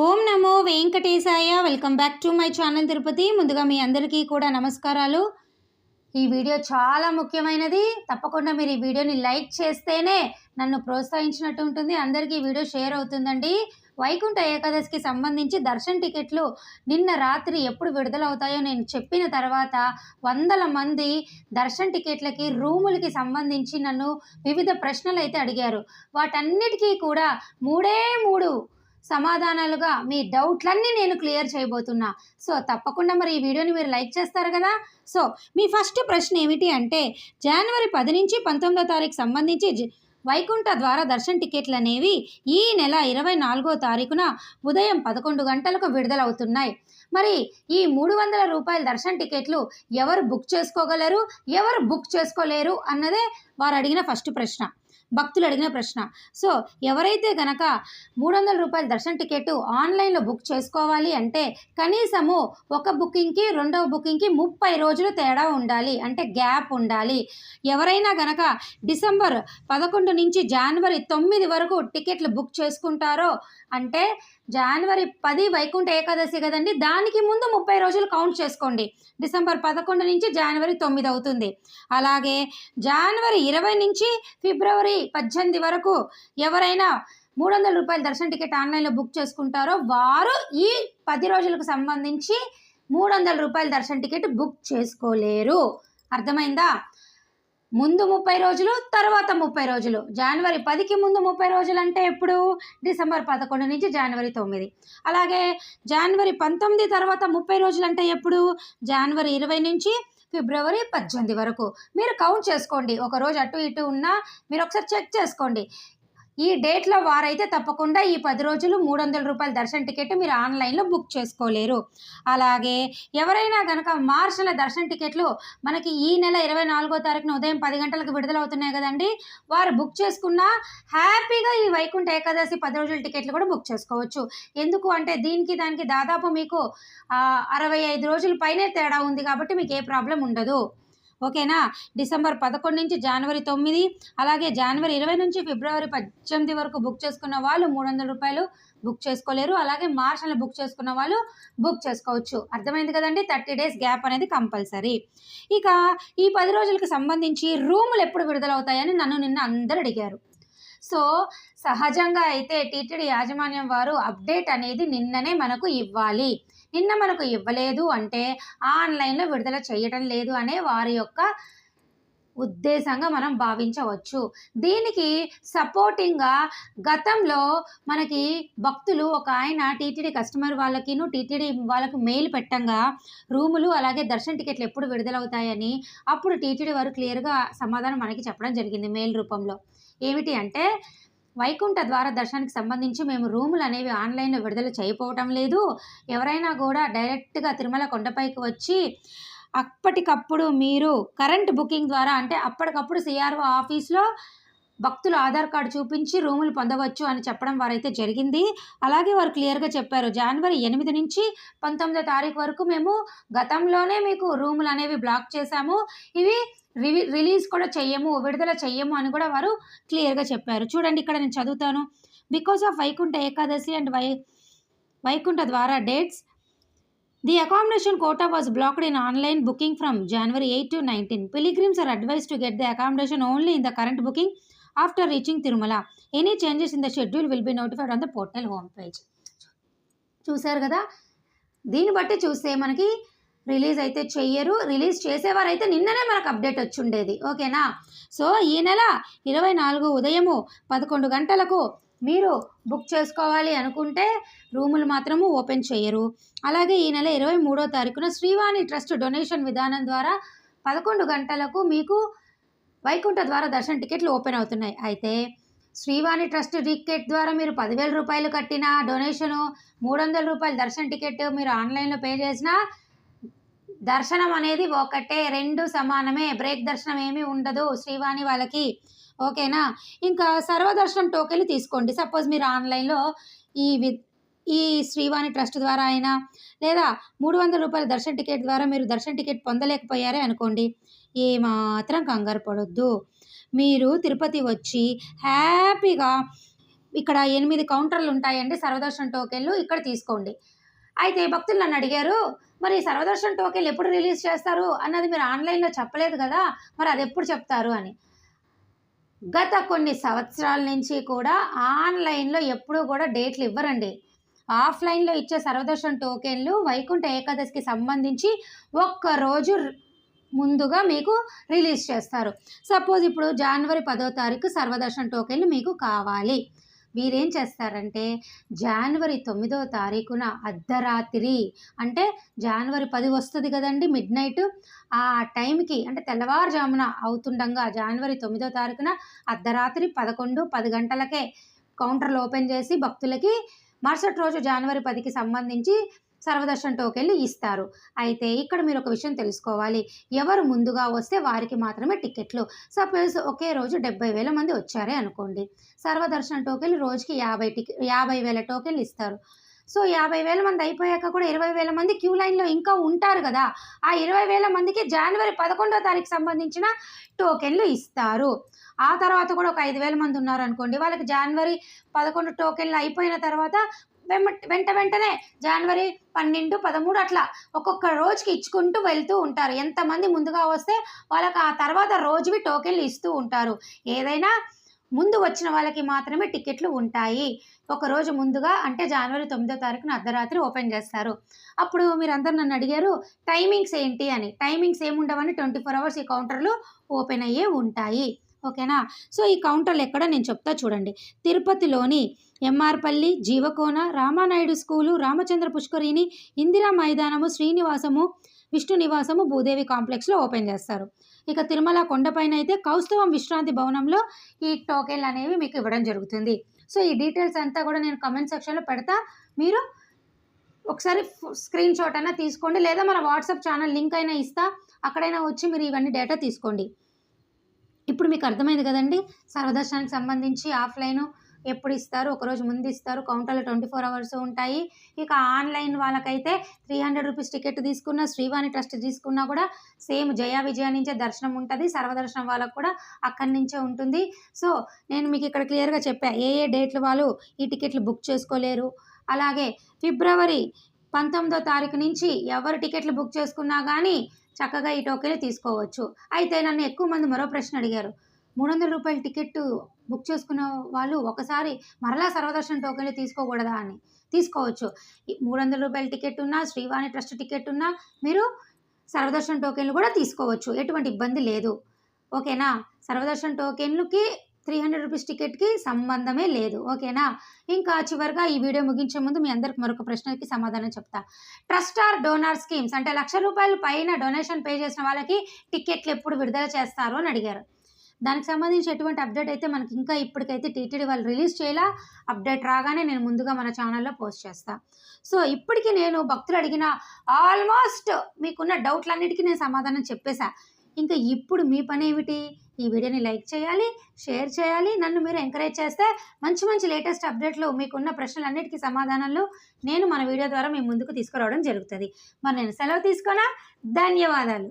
Om Namo Venkatesaya. Welcome back to my channel Tirupati. ముందుగా మీ అందరికీ కూడా నమస్కారాలు. ఈ వీడియో చాలా ముఖ్యమైనది. తప్పకుండా మీరు ఈ వీడియోని లైక్ చేస్తేనే నన్ను ప్రోత్సహించినట్టు ఉంటుంది. అందరికీ ఈ వీడియో షేర్ అవుతుందండి. వైకుంఠ ఏకాదశికి సంబంధించి దర్శన్ టికెట్లు నిన్న రాత్రి ఎప్పుడు విడుదలవుతాయో నేను చెప్పిన తర్వాత వందల మంది దర్శన్ టికెట్లకి రూములకి సంబంధించి నన్ను వివిధ ప్రశ్నలు అయితే అడిగారు. వాటన్నిటికీ కూడా మూడే మూడు సమాధానాలుగా మీ డౌట్లన్నీ నేను క్లియర్ చేయబోతున్నా. సో తప్పకుండా మరి ఈ వీడియోని మీరు లైక్ చేస్తారు కదా. సో మీ ఫస్ట్ ప్రశ్న ఏమిటి అంటే, జనవరి 10 నుంచి 19వ తారీఖు సంబంధించి వైకుంఠ ద్వార దర్శన్ టికెట్లు అనేవి ఈ నెల 24వ తారీఖున ఉదయం 11 గంటలకు విడుదలవుతున్నాయి. మరి ఈ 300 రూపాయల దర్శన్ టికెట్లు ఎవరు బుక్ చేసుకోగలరు, ఎవరు బుక్ చేసుకోలేరు అన్నదే వారు అడిగిన ఫస్ట్ ప్రశ్న, భక్తులు అడిగిన ప్రశ్న. సో ఎవరైతే గనక 300 రూపాయల దర్శన్ టికెట్ ఆన్లైన్లో బుక్ చేసుకోవాలి అంటే కనీసము ఒక బుకింగ్కి రెండవ బుకింగ్కి 30 రోజులు తేడా ఉండాలి, అంటే గ్యాప్ ఉండాలి. ఎవరైనా గనక డిసెంబర్ 11 నుంచి జనవరి 9 వరకు టికెట్లు బుక్ చేసుకుంటారో, అంటే జనవరి 10 వైకుంఠ ఏకాదశి కదండి, దానికి ముందు 30 రోజులు కౌంట్ చేసుకోండి. డిసెంబర్ 11 నుంచి జనవరి 9 అవుతుంది. అలాగే జనవరి 20 నుంచి ఫిబ్రవరి 18 వరకు ఎవరైనా 300 రూపాయల దర్శన టికెట్ ఆన్లైన్లో బుక్ చేసుకుంటారో వారు ఈ 10 రోజులకు సంబంధించి 300 రూపాయల దర్శన టికెట్ బుక్ చేసుకోలేరు. అర్థమైందా? ముందు 30 రోజులు, తర్వాత 30 రోజులు. జనవరి 10కి ముందు 30 రోజులు అంటే ఎప్పుడు? డిసెంబర్ 11 నుంచి జనవరి 9. అలాగే జనవరి 19 తర్వాత 30 రోజులు అంటే ఎప్పుడు? జనవరి 20 నుంచి ఫిబ్రవరి 18 వరకు. మీరు కౌంట్ చేసుకోండి. ఒక రోజు అటు ఇటు ఉన్నా మీరు ఒకసారి చెక్ చేసుకోండి. ఈ డేట్లో వారైతే తప్పకుండా ఈ 10 రోజులు 300 రూపాయల దర్శన టికెట్ మీరు ఆన్లైన్లో బుక్ చేసుకోలేరు. అలాగే ఎవరైనా కనుక మార్చి నెల దర్శన టికెట్లు మనకి ఈ నెల 24వ తారీఖున ఉదయం 10 గంటలకు విడుదలవుతున్నాయి కదండి, వారు బుక్ చేసుకున్నా హ్యాపీగా ఈ వైకుంఠ ఏకాదశి 10 రోజుల టికెట్లు కూడా బుక్ చేసుకోవచ్చు. ఎందుకు అంటే దీనికి దానికి దాదాపు మీకు 65 రోజుల పైనే తేడా ఉంది కాబట్టి మీకు ఏ ప్రాబ్లం ఉండదు. ఓకేనా? డిసెంబర్ 11 నుంచి జనవరి 9, అలాగే జనవరి 20 నుంచి ఫిబ్రవరి 18 వరకు బుక్ చేసుకున్న వాళ్ళు 300 రూపాయలు బుక్ చేసుకోలేరు. అలాగే మార్చ్ నెల బుక్ చేసుకున్న వాళ్ళు బుక్ చేసుకోవచ్చు. అర్థమైంది కదండి? 30 డేస్ గ్యాప్ అనేది కంపల్సరీ. ఇక ఈ 10 రోజులకు సంబంధించి రూములు ఎప్పుడు విడుదలవుతాయని నన్ను నిన్న అందరు అడిగారు. సో సహజంగా అయితే టీటీడీ యాజమాన్యం వారు అప్డేట్ అనేది నిన్ననే మనకు ఇవ్వాలి. నిన్న మనకు ఇవ్వలేదు అంటే ఆన్లైన్లో విడుదల చేయడం లేదు అనే వారి యొక్క ఉద్దేశంగా మనం భావించవచ్చు. దీనికి సపోర్టింగ్గా గతంలో మనకి భక్తులు ఒక ఆయన టీటీడీ కస్టమర్ వాళ్ళకిను టీటీడీ వాళ్ళకు మెయిల్ పెట్టంగా రూములు అలాగే దర్శన టికెట్లు ఎప్పుడు విడుదలవుతాయని అప్పుడు టీటీడీ వారు క్లియర్గా సమాధానం మనకి చెప్పడం జరిగింది మెయిల్ రూపంలో. ఏమిటి అంటే, వైకుంఠ ద్వార దర్శనానికి సంబంధించి మేము రూములు అనేవి ఆన్లైన్లో విడుదల చేయకపోవటం లేదు. ఎవరైనా కూడా డైరెక్ట్గా తిరుమల కొండపైకి వచ్చి అప్పటికప్పుడు మీరు కరెంట్ బుకింగ్ ద్వారా, అంటే అప్పటికప్పుడు సిఆర్ఓ ఆఫీస్లో భక్తులు ఆధార్ కార్డు చూపించి రూములు పొందవచ్చు అని చెప్పడం వారైతే జరిగింది. అలాగే వారు క్లియర్గా చెప్పారు, జనవరి 8 నుంచి 19వ తారీఖు వరకు మేము గతంలోనే మీకు రూములు అనేవి బ్లాక్ చేశాము, ఇవి రిలీజ్ కూడా చెయ్యము, విడుదల చెయ్యము అని కూడా వారు క్లియర్గా చెప్పారు. చూడండి ఇక్కడ నేను చదువుతాను. Because of Vaikuntha Ekadashi and Vaikuntha ద్వార dates, the accommodation quota was blocked in online booking from January 8 to 19. Pilgrims are advised to get the accommodation only in the current booking after reaching Tirumala. Any changes in the schedule will be notified on the portal homepage. చూసారు కదా? దీన్ని బట్టి చూస్తే మనకి release అయితే చెయ్యరు. Release చేసేవారైతే నిన్ననే మనకు అప్డేట్ వచ్చి ఉండేది. ఓకేనా? సో ఈ నెల 24 ఉదయము 11 గంటలకు మీరు బుక్ చేసుకోవాలి అనుకుంటే రూములు మాత్రము ఓపెన్ చేయరు. అలాగే ఈ నెల 23వ తారీఖున శ్రీవాణి ట్రస్ట్ డొనేషన్ విధానం ద్వారా 11 గంటలకు మీకు వైకుంఠ ద్వార దర్శన టికెట్లు ఓపెన్ అవుతున్నాయి. అయితే శ్రీవాణి ట్రస్ట్ టికెట్ ద్వారా మీరు 10,000 రూపాయలు కట్టిన డొనేషను, 300 రూపాయల దర్శన టికెట్ మీరు ఆన్లైన్లో పే చేసినా దర్శనం అనేది ఒకటే, 2 సమానమే. బ్రేక్ దర్శనం ఏమీ ఉండదు శ్రీవాణి వాళ్ళకి. ఓకేనా? ఇంకా సర్వదర్శనం టోకెన్లు తీసుకోండి. సపోజ్ మీరు ఆన్లైన్లో ఈ శ్రీవాణి ట్రస్ట్ ద్వారా అయినా లేదా 300 రూపాయల దర్శన టికెట్ ద్వారా మీరు దర్శన టికెట్ పొందలేకపోయారే అనుకోండి, ఏమాత్రం కంగారు పడొద్దు. మీరు తిరుపతి వచ్చి హ్యాపీగా ఇక్కడ 8 కౌంటర్లు ఉంటాయండి సర్వదర్శన్ టోకెన్లు, ఇక్కడ తీసుకోండి. అయితే భక్తులు నన్ను అడిగారు, మరి సర్వదర్శన్ టోకెన్లు ఎప్పుడు రిలీజ్ చేస్తారు అన్నది మీరు ఆన్లైన్లో చెప్పలేదు కదా, మరి అది ఎప్పుడు చెప్తారు అని. గత కొన్ని సంవత్సరాల నుంచి కూడా ఆన్లైన్లో ఎప్పుడూ కూడా డేట్లు ఇవ్వరండి. ఆఫ్లైన్లో ఇచ్చే సర్వదర్శన్ టోకెన్లు వైకుంఠ ఏకాదశికి సంబంధించి ఒక్కరోజు ముందుగా మీకు రిలీజ్ చేస్తారు. సపోజ్ ఇప్పుడు జనవరి 10వ తారీఖు సర్వదర్శన్ టోకెన్లు మీకు కావాలి. వీరేం చేస్తారంటే జనవరి 9వ తారీఖున అర్ధరాత్రి, అంటే జనవరి 10 వస్తుంది కదండి మిడ్నైట్, ఆ టైంకి అంటే తెల్లవారుజామున అవుతుండగా జనవరి 9వ తారీఖున అర్ధరాత్రి 10 గంటలకే కౌంటర్లు ఓపెన్ చేసి భక్తులకి మరుసటి రోజు జనవరి 10కి సంబంధించి సర్వదర్శన్ టోకెన్లు ఇస్తారు. అయితే ఇక్కడ మీరు ఒక విషయం తెలుసుకోవాలి, ఎవరు ముందుగా వస్తే వారికి మాత్రమే టికెట్లు. సపోజ్ ఒకే రోజు 70,000 మంది వచ్చారే అనుకోండి, సర్వదర్శన్ టోకెన్లు రోజుకి 50,000 టోకెన్లు ఇస్తారు. సో 50,000 మంది అయిపోయాక కూడా 20,000 మంది క్యూ లైన్లో ఇంకా ఉంటారు కదా, ఆ 20,000 మందికి జనవరి 11వ తారీఖు సంబంధించిన టోకెన్లు ఇస్తారు. ఆ తర్వాత కూడా ఒక 5,000 మంది ఉన్నారనుకోండి, వాళ్ళకి జనవరి 11 టోకెన్లు అయిపోయిన తర్వాత వెంటనే జనవరి 12, 13 అట్లా ఒక్కొక్క రోజుకి ఇచ్చుకుంటూ వెళ్తూ ఉంటారు. ఎంతమంది ముందుగా వస్తే వాళ్ళకి ఆ తర్వాత రోజువి టోకెన్లు ఇస్తూ ఉంటారు. ఏదైనా ముందు వచ్చిన వాళ్ళకి మాత్రమే టికెట్లు ఉంటాయి. ఒకరోజు ముందుగా అంటే జనవరి 9వ తారీఖున అర్ధరాత్రి ఓపెన్ చేస్తారు. అప్పుడు మీరందరూ నన్ను అడిగారు టైమింగ్స్ ఏంటి అని. టైమింగ్స్ ఏముండవని 24 అవర్స్ ఈ కౌంటర్లు ఓపెన్ అయ్యే ఉంటాయి. ఓకేనా. సో ఈ కౌంటర్లు ఎక్కడ నేను చెప్తా చూడండి. తిరుపతిలోని ఎంఆర్పల్లి, జీవకోన, రామానాయుడు స్కూలు, రామచంద్ర పుష్కరిణి, ఇందిరా మైదానము, శ్రీనివాసము, విష్ణు నివాసము, భూదేవి కాంప్లెక్స్లో ఓపెన్ చేస్తారు. ఇక తిరుమల కొండపైన అయితే కౌస్తవం విశ్రాంతి భవనంలో ఈ టోకెన్లు అనేవి మీకు ఇవ్వడం జరుగుతుంది. సో ఈ డీటెయిల్స్ అంతా కూడా నేను కమెంట్ సెక్షన్లో పెడతా, మీరు ఒకసారి స్క్రీన్ షాట్ అయినా తీసుకోండి, లేదా మన వాట్సాప్ ఛానల్ లింక్ అయినా ఇస్తా, అక్కడైనా వచ్చి మీరు ఇవన్నీ డేటా తీసుకోండి. ఇప్పుడు మీకు అర్థమైంది కదండి, సర్వదర్శనానికి సంబంధించి ఆఫ్లైను ఎప్పుడు ఇస్తారు, ఒకరోజు ముందు ఇస్తారు, కౌంటర్లు 24 అవర్స్ ఉంటాయి. ఇక ఆన్లైన్ వాళ్ళకైతే 300 రూపీస్ టికెట్ తీసుకున్న, శ్రీవాణి ట్రస్ట్ తీసుకున్నా కూడా సేమ్ జయ విజయ నుంచే దర్శనం ఉంటుంది. సర్వదర్శనం వాళ్ళకు కూడా అక్కడి నుంచే ఉంటుంది. సో నేను మీకు ఇక్కడ క్లియర్గా చెప్పా ఏ డేట్లు వాళ్ళు ఈ టికెట్లు బుక్ చేసుకోలేరు. అలాగే ఫిబ్రవరి 19వ తారీఖు నుంచి ఎవరు టికెట్లు బుక్ చేసుకున్నా కానీ చక్కగా ఈ టోకెన్లు తీసుకోవచ్చు. అయితే నన్ను ఎక్కువ మంది మరో ప్రశ్న అడిగారు, 300 రూపాయల టికెట్ బుక్ చేసుకున్న వాళ్ళు ఒకసారి మరలా సర్వదర్శన్ టోకెన్లు తీసుకోకూడదా అని. తీసుకోవచ్చు. 300 రూపాయల టికెట్ ఉన్నా, శ్రీవాణి ట్రస్ట్ టికెట్ ఉన్నా మీరు సర్వదర్శన్ టోకెన్లు కూడా తీసుకోవచ్చు, ఎటువంటి ఇబ్బంది లేదు. ఓకేనా. సర్వదర్శన్ టోకెన్లకి 300 రూపీస్ టికెట్కి సంబంధమే లేదు. ఓకేనా. ఇంకా చివరిగా ఈ వీడియో ముగించే ముందు మీ అందరికి మరొక ప్రశ్నకి సమాధానం చెప్తా. ట్రస్ట్ ఆర్ డోనార్ స్కీమ్స్ అంటే ₹1,00,000 పైన డొనేషన్ పే చేసిన వాళ్ళకి టికెట్లు ఎప్పుడు విడుదల చేస్తారు అని అడిగారు. దానికి సంబంధించి ఎటువంటి అప్డేట్ అయితే మనకి ఇంకా ఇప్పటికైతే టీటీడీ వాళ్ళు రిలీజ్ చేయాలా. అప్డేట్ రాగానే నేను ముందుగా మన ఛానల్లో పోస్ట్ చేస్తాను. సో ఇప్పటికీ నేను భక్తులు అడిగిన ఆల్మోస్ట్ మీకున్న డౌట్లన్నిటికీ నేను సమాధానం చెప్పేశా. ఇంకా ఇప్పుడు మీ పని ఏమిటి, ఈ వీడియోని లైక్ చేయాలి, షేర్ చేయాలి, నన్ను మీరు ఎంకరేజ్ చేస్తే మంచి లేటెస్ట్ అప్డేట్లు మీకున్న ప్రశ్నలన్నిటికీ సమాధానాలు నేను మన వీడియో ద్వారా మీ ముందుకు తీసుకురావడం జరుగుతుంది. మరి నేను సెలవు తీసుకోనా. ధన్యవాదాలు.